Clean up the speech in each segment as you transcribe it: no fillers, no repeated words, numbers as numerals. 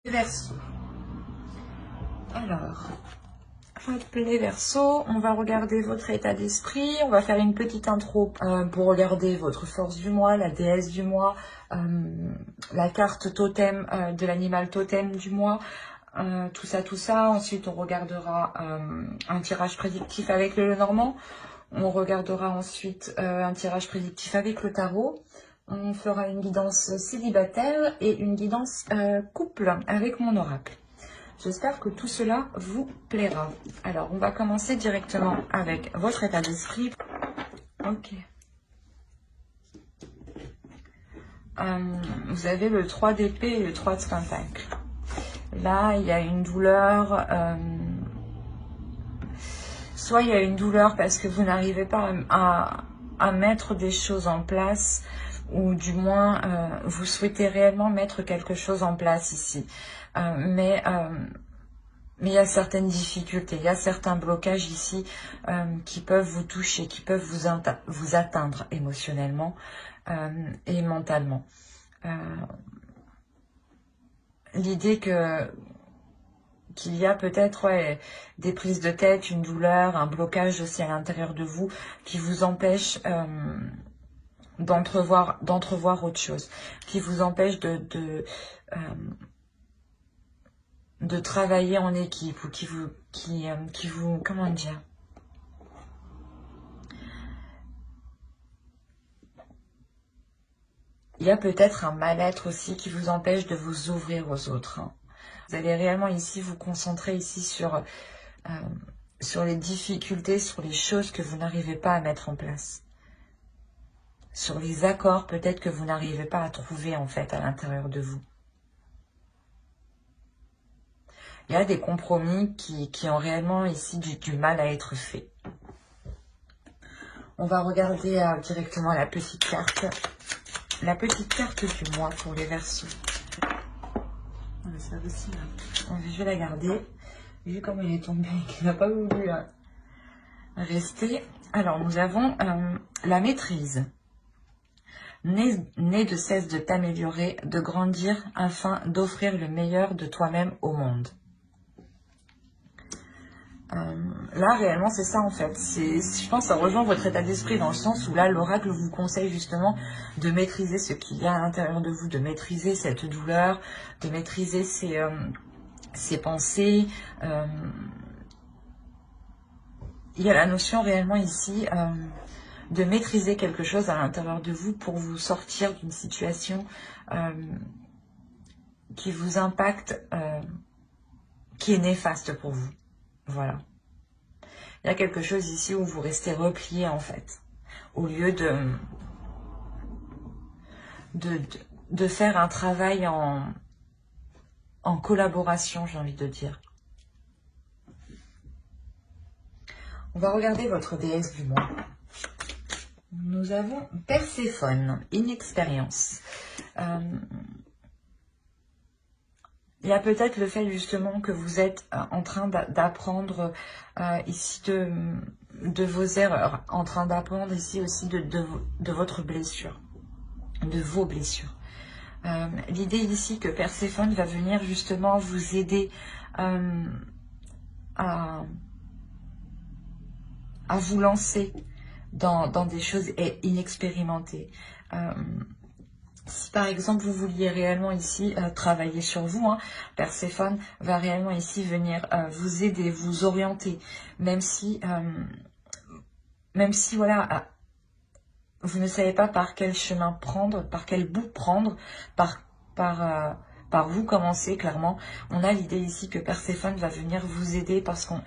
Verseau. Alors, hop, les Verseaux, on va regarder votre état d'esprit. On va faire une petite intro pour regarder votre force du mois, la déesse du mois, la carte totem de l'animal totem du mois. Tout ça. Ensuite, on regardera un tirage prédictif avec le Lenormand. On regardera ensuite un tirage prédictif avec le tarot. On fera une guidance célibataire et une guidance couple avec mon oracle. J'espère que tout cela vous plaira. Alors, on va commencer directement avec votre état d'esprit. Ok. Vous avez le 3 d'épée et le 3 de pentacle. Là, il y a une douleur. Soit il y a une douleur parce que vous n'arrivez pas à mettre des choses en place, ou du moins vous souhaitez réellement mettre quelque chose en place ici. Mais il y a certaines difficultés, il y a certains blocages ici qui peuvent vous toucher, qui peuvent vous atteindre émotionnellement et mentalement. L'idée qu'il y a peut-être des prises de tête, une douleur, un blocage aussi à l'intérieur de vous qui vous empêche d'entrevoir autre chose, qui vous empêche de travailler en équipe, ou qui vous comment dire, il y a peut-être un mal-être aussi qui vous empêche de vous ouvrir aux autres. Vous allez réellement ici vous concentrer ici sur les difficultés, sur les choses que vous n'arrivez pas à mettre en place, sur les accords peut-être que vous n'arrivez pas à trouver en fait à l'intérieur de vous. Il y a des compromis qui ont réellement ici du mal à être faits. On va regarder directement la petite carte du mois pour les Verseaux. C'est pas possible. Je vais la garder. Vu comment il est tombé, qu'il n'a pas voulu rester. Alors, nous avons la maîtrise. Né de cesse de t'améliorer, de grandir, afin d'offrir le meilleur de toi-même au monde. Là, réellement, c'est ça en fait. Je pense que ça rejoint votre état d'esprit dans le sens où là, l'oracle vous conseille justement de maîtriser ce qu'il y a à l'intérieur de vous, de maîtriser cette douleur, de maîtriser ses pensées. Il y a la notion réellement ici de maîtriser quelque chose à l'intérieur de vous pour vous sortir d'une situation qui vous impacte, qui est néfaste pour vous. Voilà. Il y a quelque chose ici où vous restez replié en fait, au lieu de faire un travail en collaboration, j'ai envie de dire. On va regarder votre déesse du mois. Nous avons Perséphone, inexpérience. Il y a peut-être le fait justement que vous êtes en train d'apprendre ici de vos erreurs, en train d'apprendre ici aussi de votre blessure, de vos blessures. L'idée ici que Perséphone va venir justement vous aider à vous lancer dans des choses inexpérimentées. Si par exemple vous vouliez réellement ici travailler sur vous, Perséphone va réellement ici venir vous aider, vous orienter, même si voilà, vous ne savez pas par quel chemin prendre, par quel bout prendre, par vous commencer clairement. On a l'idée ici que Perséphone va venir vous aider parce qu'on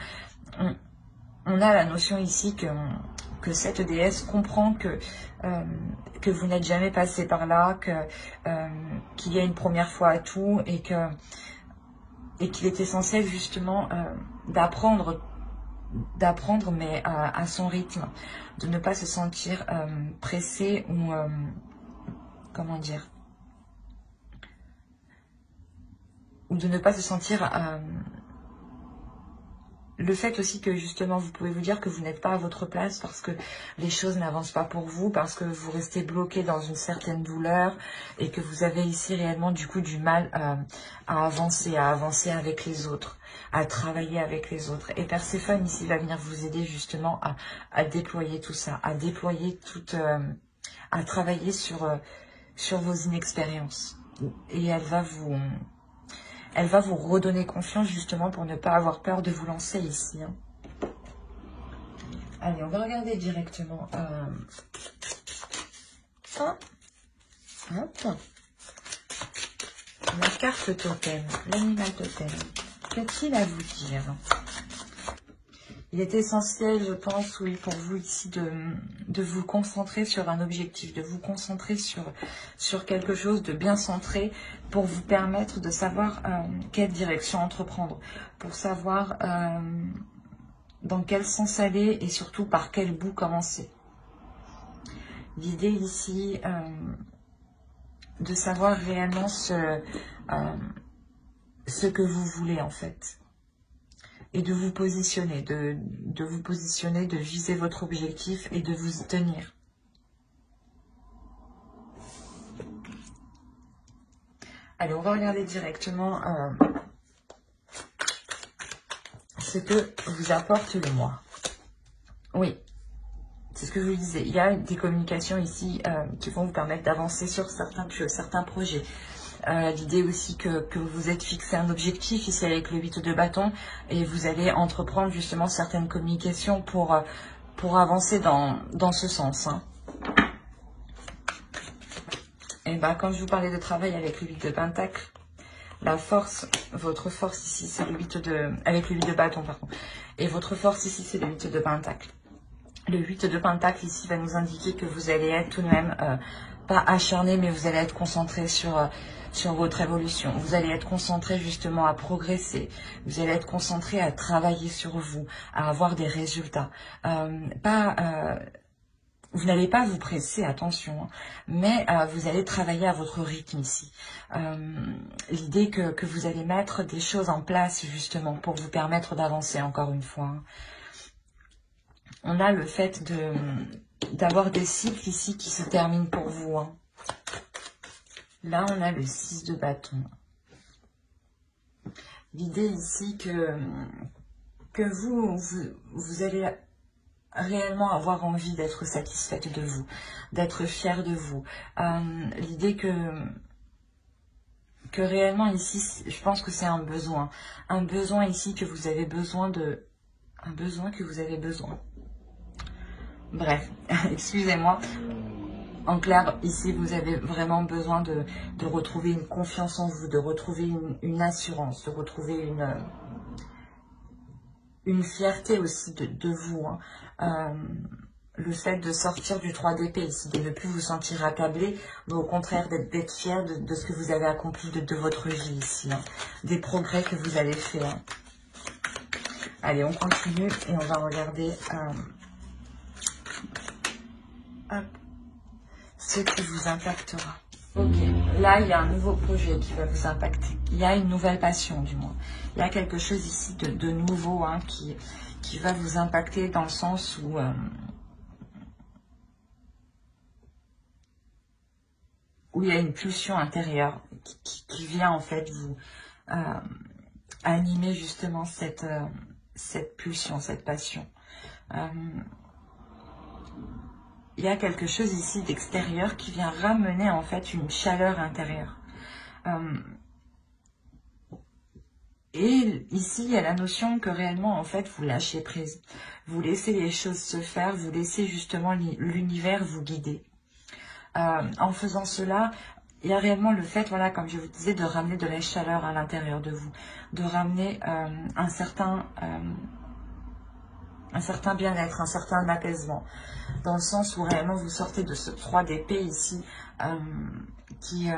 a la notion ici que cette déesse comprend que vous n'êtes jamais passé par là, qu'il y a une première fois à tout et qu'il est essentiel justement d'apprendre mais à son rythme, de ne pas se sentir pressé ou comment dire, ou de ne pas se sentir le fait aussi que justement vous pouvez vous dire que vous n'êtes pas à votre place parce que les choses n'avancent pas pour vous, parce que vous restez bloqué dans une certaine douleur et que vous avez ici réellement du coup du mal à avancer avec les autres, à travailler avec les autres. Et Perséphone ici va venir vous aider justement à déployer tout ça, à déployer à travailler sur vos inexpériences. Et elle va vous redonner confiance justement pour ne pas avoir peur de vous lancer ici. Hein. Allez, on va regarder directement. Hop. La carte totem, l'animal totem. Qu'a-t-il à vous dire? Il est essentiel, je pense, oui, pour vous ici de vous concentrer sur un objectif, de vous concentrer sur quelque chose de bien centré pour vous permettre de savoir quelle direction entreprendre, pour savoir dans quel sens aller et surtout par quel bout commencer. L'idée ici de savoir réellement ce que vous voulez en fait. Et de vous positionner, de viser votre objectif et de vous y tenir. Allez, on va regarder directement ce que vous apporte le mois. Oui, c'est ce que je vous disais. Il y a des communications ici qui vont vous permettre d'avancer sur certains projets. L'idée aussi que vous êtes fixé un objectif ici avec le 8 de bâton et vous allez entreprendre justement certaines communications pour avancer dans ce sens. Hein. Et ben quand je vous parlais de travail avec le 8 de pentacle, la force, votre force ici c'est le 8 avec le 8 de bâton pardon, et votre force ici c'est le 8 de pentacle. Le 8 de pentacle ici va nous indiquer que vous allez être tout de même pas acharné, mais vous allez être concentré sur votre évolution. Vous allez être concentré justement à progresser. Vous allez être concentré à travailler sur vous, à avoir des résultats. Vous n'allez pas vous presser, attention, hein, mais vous allez travailler à votre rythme ici. L'idée que vous allez mettre des choses en place justement pour vous permettre d'avancer encore une fois. Hein. On a le fait d'avoir des cycles ici qui se terminent pour vous. Hein. Là, on a le 6 de bâton. L'idée ici que vous allez réellement avoir envie d'être satisfaite de vous, d'être fière de vous. L'idée que réellement ici, je pense que c'est un besoin ici que vous avez besoin de... Un besoin que vous avez besoin. Bref, excusez-moi. En clair, ici, vous avez vraiment besoin de retrouver une confiance en vous, de retrouver une assurance, de retrouver une fierté aussi de vous. Hein. Le fait de sortir du 3 d'épée ici, de ne plus vous sentir accablé, mais au contraire d'être fier de ce que vous avez accompli de votre vie ici, hein. Des progrès que vous avez faits. Hein. Allez, on continue et on va regarder... ce qui vous impactera. Ok, là il y a un nouveau projet qui va vous impacter. Il y a une nouvelle passion du moins. Il y a quelque chose ici de nouveau hein, qui va vous impacter dans le sens où il y a une pulsion intérieure qui vient en fait vous animer justement cette pulsion, cette passion. Il y a quelque chose ici d'extérieur qui vient ramener en fait une chaleur intérieure. Et ici, il y a la notion que réellement, en fait, vous lâchez prise. Vous laissez les choses se faire, vous laissez justement l'univers vous guider. En faisant cela, il y a réellement le fait, voilà, comme je vous disais, de ramener de la chaleur à l'intérieur de vous. De ramener un certain bien-être, un certain apaisement. Dans le sens où réellement vous sortez de ce 3 d'épée ici qui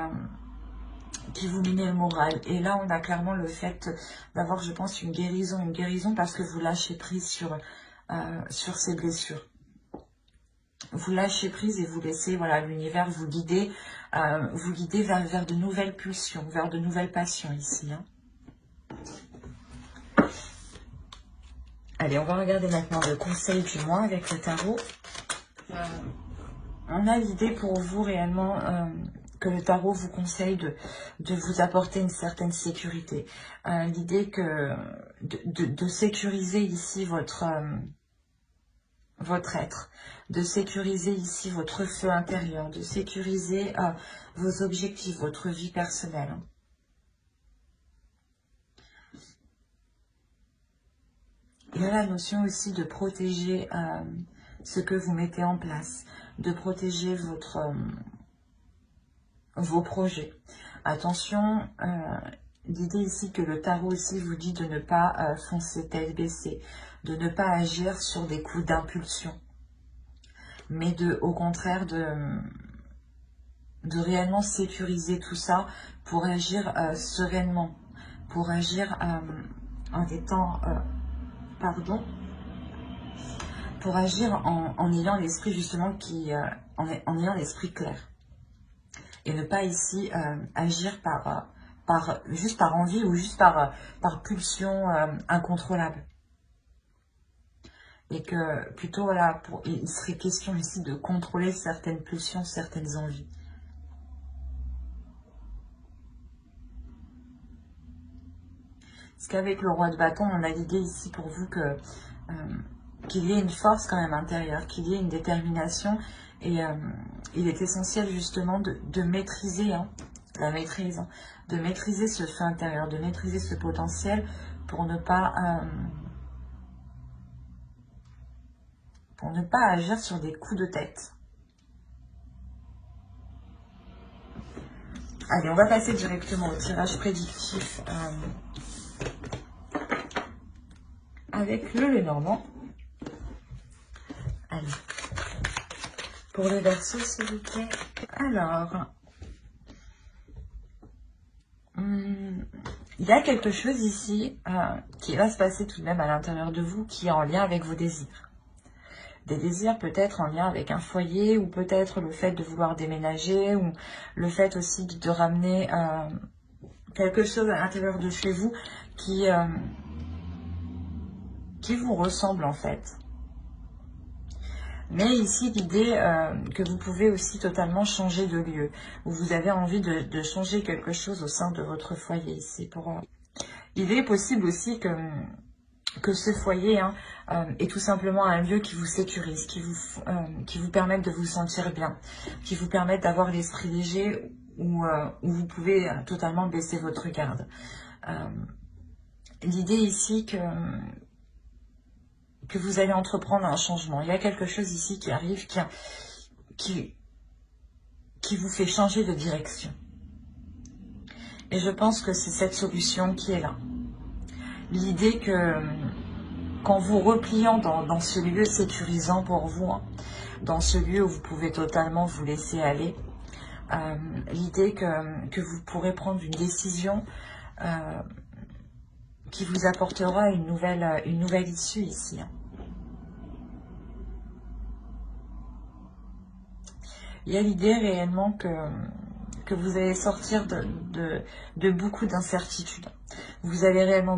vous mine le moral. Et là, on a clairement le fait d'avoir, je pense, une guérison parce que vous lâchez prise sur ces blessures. Vous lâchez prise et vous laissez voilà, l'univers vous guider vers de nouvelles pulsions, vers de nouvelles passions ici. Hein. Allez, on va regarder maintenant le conseil du mois avec le tarot. On a l'idée pour vous réellement que le tarot vous conseille de vous apporter une certaine sécurité. L'idée que de sécuriser ici votre être, de sécuriser ici votre feu intérieur, de sécuriser vos objectifs, votre vie personnelle. Il y a la notion aussi de protéger ce que vous mettez en place, de protéger vos projets. Attention, l'idée ici que le tarot aussi vous dit de ne pas foncer tête baissée, de ne pas agir sur des coups d'impulsion, mais au contraire de réellement sécuriser tout ça pour agir sereinement, pour agir en étant... pour agir en ayant l'esprit justement en ayant l'esprit clair. Et ne pas ici agir juste par envie ou juste par pulsion incontrôlable. Et que plutôt, voilà, il serait question ici de contrôler certaines pulsions, certaines envies. Parce qu'avec le roi de bâton, on a l'idée ici pour vous qu'il y ait une force quand même intérieure, qu'il y ait une détermination. Et il est essentiel justement de maîtriser la maîtrise, de maîtriser ce feu intérieur, de maîtriser ce potentiel pour ne pas agir sur des coups de tête. Allez, on va passer directement au tirage prédictif avec le Lenormand. Allez, pour le Verseau, s'il vous plaît. Alors, il y a quelque chose ici qui va se passer tout de même à l'intérieur de vous qui est en lien avec vos désirs. Des désirs peut-être en lien avec un foyer ou peut-être le fait de vouloir déménager ou le fait aussi de ramener quelque chose à l'intérieur de chez vous qui vous ressemble en fait. Mais ici, l'idée que vous pouvez aussi totalement changer de lieu, où vous avez envie de changer quelque chose au sein de votre foyer ici. L'idée est possible aussi que ce foyer est tout simplement un lieu qui vous sécurise, qui vous permette de vous sentir bien, qui vous permette d'avoir l'esprit léger, où vous pouvez totalement baisser votre garde. L'idée ici que vous allez entreprendre un changement. Il y a quelque chose ici qui arrive, qui vous fait changer de direction. Et je pense que c'est cette solution qui est là. L'idée que, qu'en vous repliant dans ce lieu sécurisant pour vous, dans ce lieu où vous pouvez totalement vous laisser aller, l'idée que vous pourrez prendre une décision qui vous apportera une nouvelle issue ici. Il y a l'idée réellement que vous allez sortir de beaucoup d'incertitudes. Vous allez réellement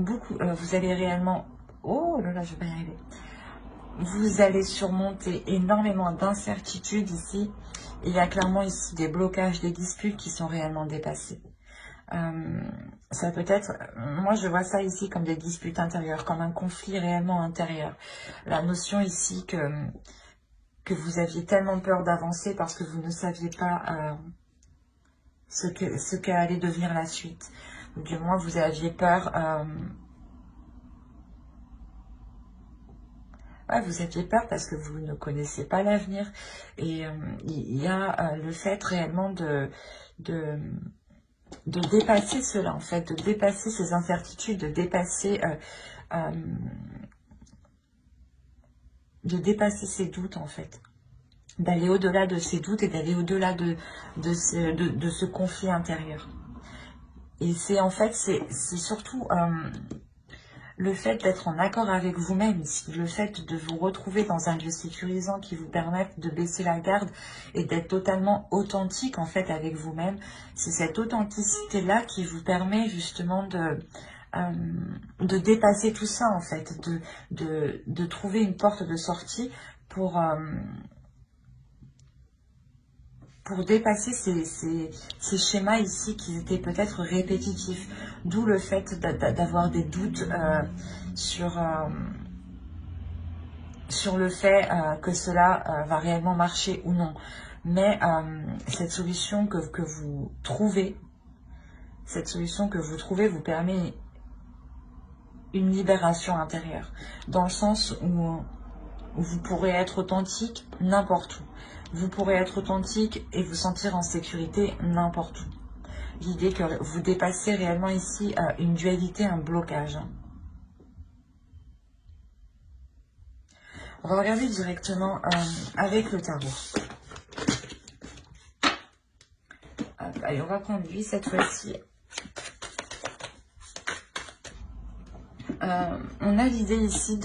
oh là là, je vais y arriver. Vous allez surmonter énormément d'incertitudes ici. Il y a clairement ici des blocages, des disputes qui sont réellement dépassés. Ça peut être, moi je vois ça ici comme des disputes intérieures, comme un conflit réellement intérieur. La notion ici que vous aviez tellement peur d'avancer parce que vous ne saviez pas ce qu'allait devenir la suite. Ou du moins vous aviez peur, vous aviez peur parce que vous ne connaissez pas l'avenir. Et il y a le fait réellement de dépasser cela, en fait, de dépasser ces incertitudes, de dépasser ces doutes, en fait. D'aller au-delà de ces doutes et d'aller au-delà de ce conflit intérieur. Et c'est en fait, c'est surtout le fait d'être en accord avec vous-même, le fait de vous retrouver dans un lieu sécurisant qui vous permette de baisser la garde et d'être totalement authentique en fait avec vous-même. C'est cette authenticité-là qui vous permet justement de dépasser tout ça en fait, de trouver une porte de sortie pour dépasser ces schémas ici qui étaient peut-être répétitifs. D'où le fait d'avoir des doutes sur le fait que cela va réellement marcher ou non. Mais cette solution que vous trouvez, vous permet une libération intérieure. Dans le sens où vous pourrez être authentique n'importe où. Vous pourrez être authentique et vous sentir en sécurité n'importe où. L'idée que vous dépassez réellement ici une dualité, un blocage. On va regarder directement avec le tarot. Allez, on va prendre lui cette fois-ci. On a l'idée ici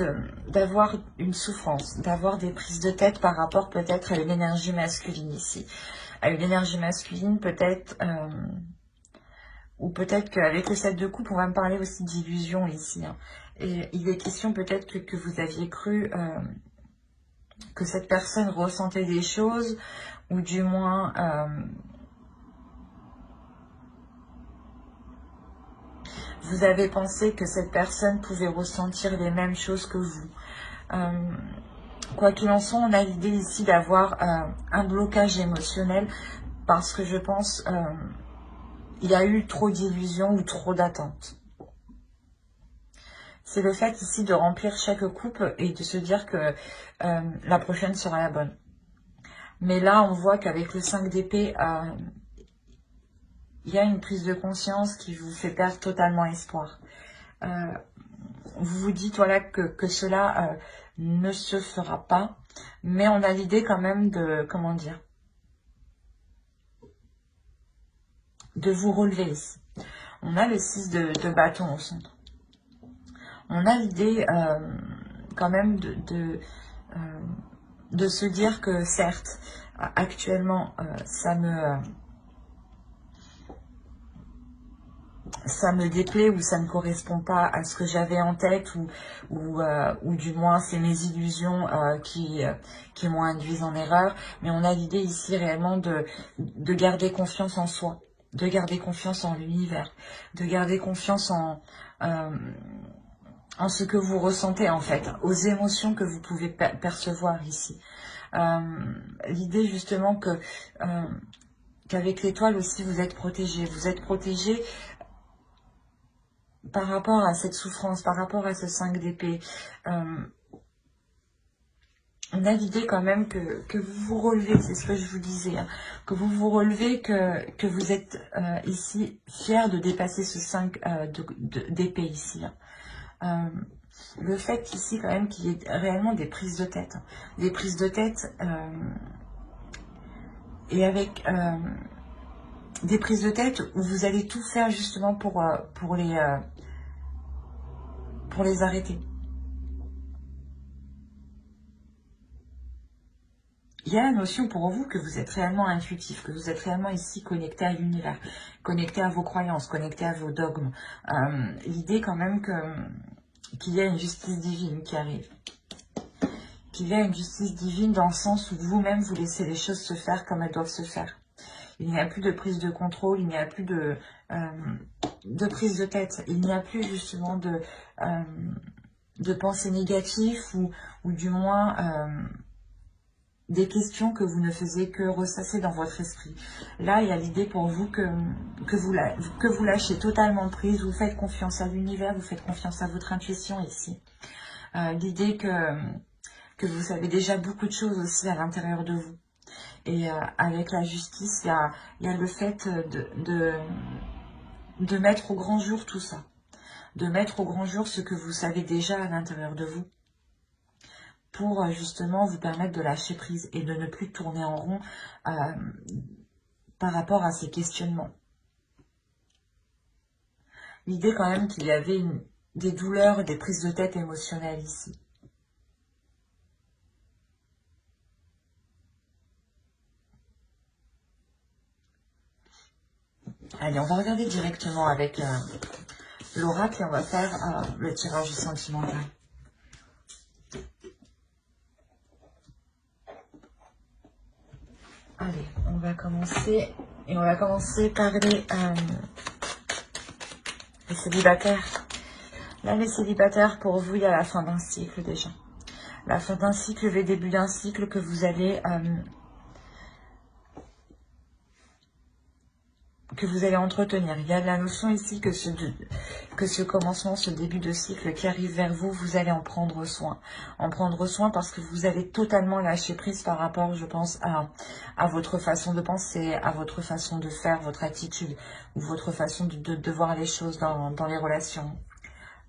d'avoir une souffrance, d'avoir des prises de tête par rapport peut-être à une énergie masculine ici. À une énergie masculine peut-être, ou peut-être qu'avec le 7 de coupe, on va me parler aussi d'illusion ici. Hein. Et il est question peut-être que vous aviez cru que cette personne ressentait des choses, ou du moins... vous avez pensé que cette personne pouvait ressentir les mêmes choses que vous. Quoi qu'il en soit, on a l'idée ici d'avoir un blocage émotionnel parce que je pense il y a eu trop d'illusions ou trop d'attentes. C'est le fait ici de remplir chaque coupe et de se dire que la prochaine sera la bonne. Mais là, on voit qu'avec le 5 d'épée, il y a une prise de conscience qui vous fait perdre totalement espoir. Vous vous dites voilà, que cela ne se fera pas, mais on a l'idée quand même de, comment dire, de vous relever ici. On a le 6 de bâton au centre. On a l'idée quand même de se dire que certes, actuellement, ça me déplaît ou ça ne correspond pas à ce que j'avais en tête ou du moins c'est mes illusions qui m'ont induit en erreur. Mais on a l'idée ici réellement de garder confiance en soi, de garder confiance en l'univers, de garder confiance en ce que vous ressentez en fait, aux émotions que vous pouvez percevoir ici. L'idée justement qu'avec l'étoile aussi vous êtes protégé. Vous êtes protégé par rapport à cette souffrance, par rapport à ce 5 d'épée. On a l'idée quand même que vous vous relevez, c'est ce que je vous disais, hein, que vous vous relevez, que vous êtes ici fier de dépasser ce 5 d'épée ici. Hein. Le fait ici quand même qu'il y ait réellement des prises de tête. Hein, des prises de tête et avec des prises de tête où vous allez tout faire justement pour les arrêter. Il y a la notion pour vous que vous êtes réellement intuitif, que vous êtes réellement ici connecté à l'univers, connecté à vos croyances, connecté à vos dogmes. L'idée quand même qu'il y a une justice divine qui arrive. Qu'il y a une justice divine dans le sens où vous-même vous laissez les choses se faire comme elles doivent se faire. Il n'y a plus de prise de contrôle, il n'y a plus de prise de tête, il n'y a plus justement de pensée négative ou du moins des questions que vous ne faisiez que ressasser dans votre esprit. Là, il y a l'idée pour vous que vous lâchez totalement prise, vous faites confiance à l'univers, vous faites confiance à votre intuition ici. L'idée que vous savez déjà beaucoup de choses aussi à l'intérieur de vous. Et avec la justice, il y a le fait de mettre au grand jour tout ça. De mettre au grand jour ce que vous savez déjà à l'intérieur de vous. Pour justement vous permettre de lâcher prise et de ne plus tourner en rond par rapport à ces questionnements. L'idée quand même qu'il y avait des douleurs et des prises de tête émotionnelles ici. Allez, on va regarder directement avec l'oracle et on va faire le tirage sentimental. Allez, on va commencer. Et on va commencer par les célibataires. Là, les célibataires, pour vous, il y a la fin d'un cycle déjà. La fin d'un cycle, le début d'un cycle que vous allez entretenir. Il y a la notion ici que ce commencement, ce début de cycle qui arrive vers vous, vous allez en prendre soin. En prendre soin parce que vous allez totalement lâcher prise par rapport, je pense, à votre façon de penser, à votre façon de faire, votre attitude, ou votre façon de voir les choses dans les relations.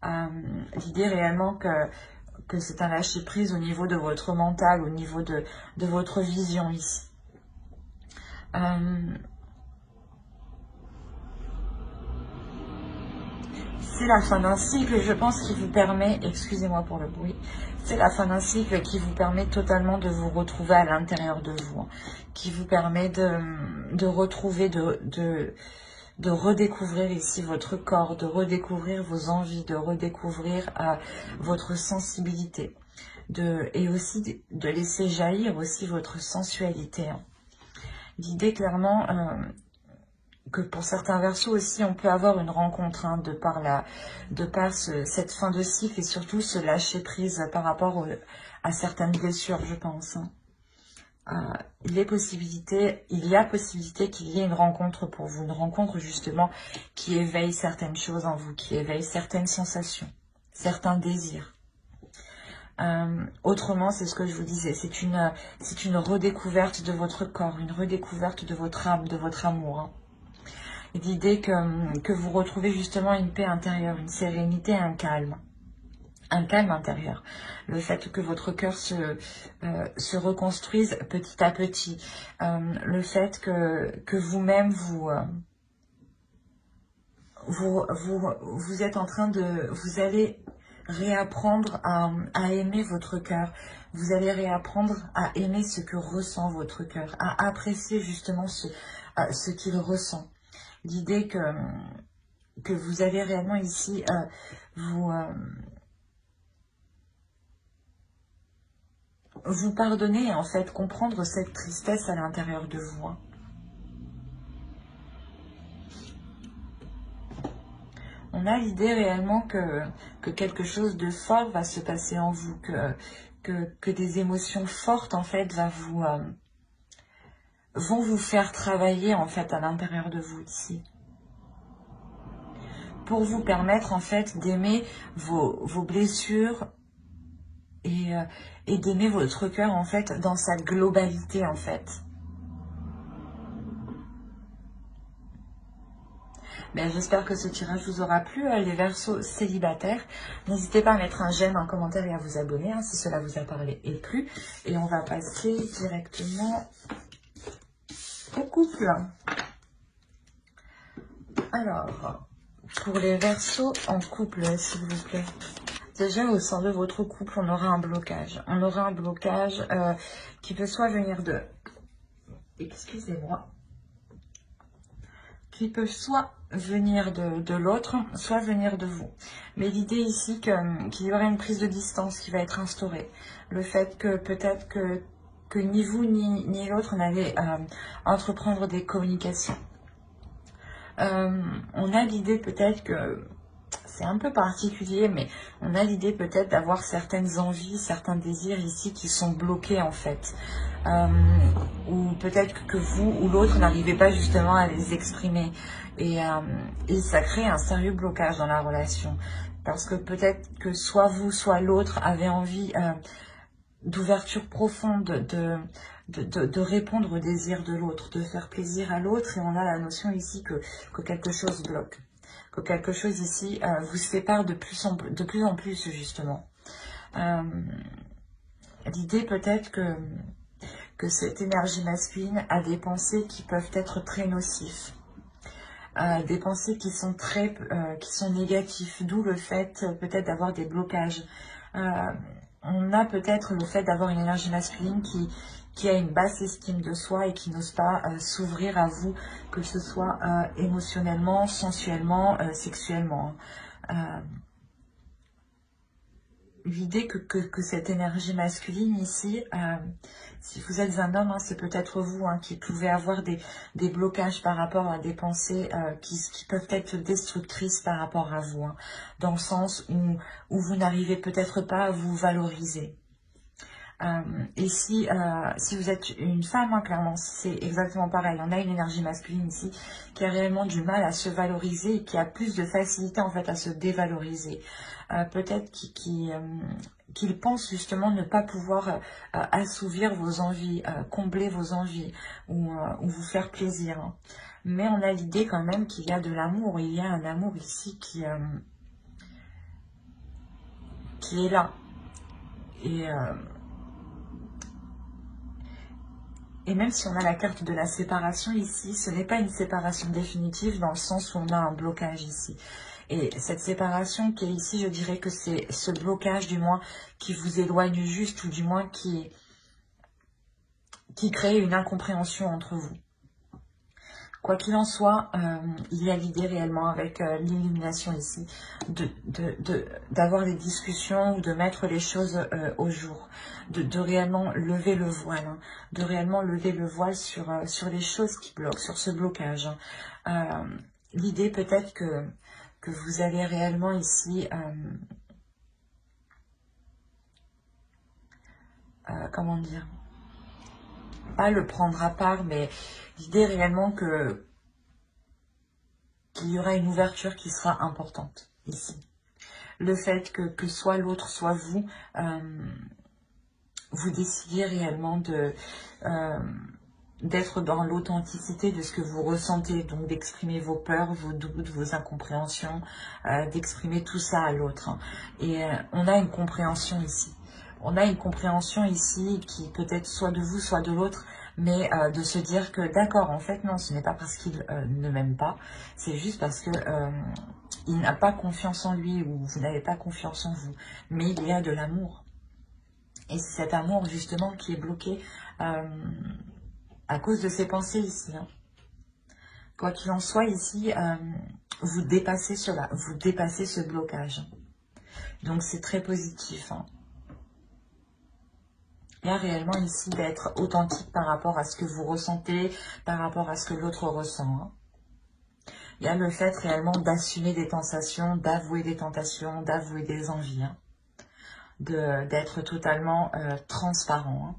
L'idée réellement que c'est un lâcher prise au niveau de votre mental, au niveau de votre vision ici. C'est la fin d'un cycle, je pense, qui vous permet, excusez-moi pour le bruit, c'est la fin d'un cycle qui vous permet totalement de vous retrouver à l'intérieur de vous, hein, qui vous permet de retrouver, de redécouvrir ici votre corps, de redécouvrir vos envies, de redécouvrir votre sensibilité, et aussi de laisser jaillir aussi votre sensualité. Hein. L'idée clairement que pour certains versos aussi, on peut avoir une rencontre hein, de par cette fin de cycle et surtout se lâcher prise par rapport à certaines blessures, je pense. Hein. Il y a possibilité qu'il y ait une rencontre pour vous, une rencontre justement qui éveille certaines choses en vous, qui éveille certaines sensations, certains désirs. Autrement, c'est ce que je vous disais, c'est une redécouverte de votre corps, une redécouverte de votre âme, de votre amour. Hein. L'idée que vous retrouvez justement une paix intérieure, une sérénité, un calme intérieur. Le fait que votre cœur se reconstruise petit à petit. Le fait que vous-même vous êtes en train vous allez réapprendre à aimer votre cœur. Vous allez réapprendre à aimer ce que ressent votre cœur, à apprécier justement ce qu'il ressent. L'idée que vous allez réellement ici vous pardonner et en fait comprendre cette tristesse à l'intérieur de vous. Hein. On a l'idée réellement que quelque chose de fort va se passer en vous, que des émotions fortes en fait vont vous faire travailler en fait à l'intérieur de vous ici. Pour vous permettre en fait d'aimer vos blessures et d'aimer votre cœur en fait dans sa globalité en fait. Ben, j'espère que ce tirage vous aura plu, les versos célibataires. N'hésitez pas à mettre un j'aime, un commentaire et à vous abonner hein, si cela vous a parlé et plu. Et on va passer directement au couple. Alors, pour les versos en couple, s'il vous plaît. Déjà, au sein de votre couple, on aura un blocage. On aura un blocage qui peut soit venir de... Excusez-moi. Qui peut soit venir de l'autre, soit venir de vous. Mais l'idée ici qu'il y aurait une prise de distance qui va être instaurée. Le fait que peut-être que ni vous ni l'autre n'allez entreprendre des communications. On a l'idée peut-être que... C'est un peu particulier, mais on a l'idée peut-être d'avoir certaines envies, certains désirs ici qui sont bloqués en fait. Ou peut-être que vous ou l'autre n'arrivez pas justement à les exprimer. Et ça crée un sérieux blocage dans la relation. Parce que peut-être que soit vous, soit l'autre avait envie d'ouverture profonde, de répondre aux désirs de l'autre, de faire plaisir à l'autre. Et on a la notion ici que quelque chose bloque. Que quelque chose ici vous sépare de plus en plus justement. L'idée peut-être que cette énergie masculine a des pensées qui peuvent être très nocives. Des pensées qui sont négatives, d'où le fait peut-être d'avoir des blocages. On a peut-être le fait d'avoir une énergie masculine qui a une basse estime de soi et qui n'ose pas s'ouvrir à vous, que ce soit émotionnellement, sensuellement, sexuellement. L'idée que cette énergie masculine ici, si vous êtes un homme, hein, c'est peut-être vous hein, qui pouvez avoir des blocages par rapport à des pensées qui peuvent être destructrices par rapport à vous, hein, dans le sens où vous n'arrivez peut-être pas à vous valoriser. Et si vous êtes une femme, hein, clairement, c'est exactement pareil. On a une énergie masculine ici qui a réellement du mal à se valoriser et qui a plus de facilité en fait à se dévaloriser. Peut-être qu'il pense justement ne pas pouvoir assouvir vos envies, combler vos envies ou vous faire plaisir. Hein. Mais on a l'idée quand même qu'il y a de l'amour. Il y a un amour ici qui est là. Et même si on a la carte de la séparation ici, ce n'est pas une séparation définitive dans le sens où on a un blocage ici. Et cette séparation qui est ici, je dirais que c'est ce blocage du moins qui vous éloigne juste ou du moins qui crée une incompréhension entre vous. Quoi qu'il en soit, il y a l'idée réellement avec l'illumination ici d'avoir des discussions ou de mettre les choses au jour, de réellement lever le voile, hein, de réellement lever le voile sur les choses qui bloquent, sur ce blocage. Hein. L'idée peut-être que vous allez réellement ici, comment dire, pas le prendre à part, mais l'idée réellement qu'il y aura une ouverture qui sera importante ici. Le fait que soit l'autre, soit vous, vous décidiez réellement d'être dans l'authenticité de ce que vous ressentez, donc d'exprimer vos peurs, vos doutes, vos incompréhensions, d'exprimer tout ça à l'autre. Hein. Et on a une compréhension ici. On a une compréhension ici qui peut être soit de vous, soit de l'autre, mais de se dire que d'accord, en fait, non, ce n'est pas parce qu'il ne m'aime pas, c'est juste parce que il n'a pas confiance en lui ou vous n'avez pas confiance en vous. Mais il y a de l'amour. Et c'est cet amour, justement, qui est bloqué à cause de ces pensées ici. Hein. Quoi qu'il en soit, ici, vous dépassez cela, vous dépassez ce blocage. Donc, c'est très positif. Hein. Il y a réellement ici d'être authentique par rapport à ce que vous ressentez, par rapport à ce que l'autre ressent. Hein. Il y a le fait réellement d'assumer des tentations, d'avouer des tentations, d'avouer des envies. Hein. D'être totalement transparent. Hein.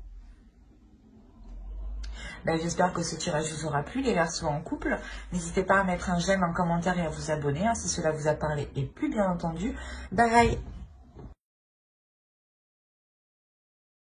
Ben, j'espère que ce tirage vous aura plu, les Verseaux en couple. N'hésitez pas à mettre un j'aime, un commentaire et à vous abonner hein, si cela vous a parlé. Et plus bien entendu, bye bye.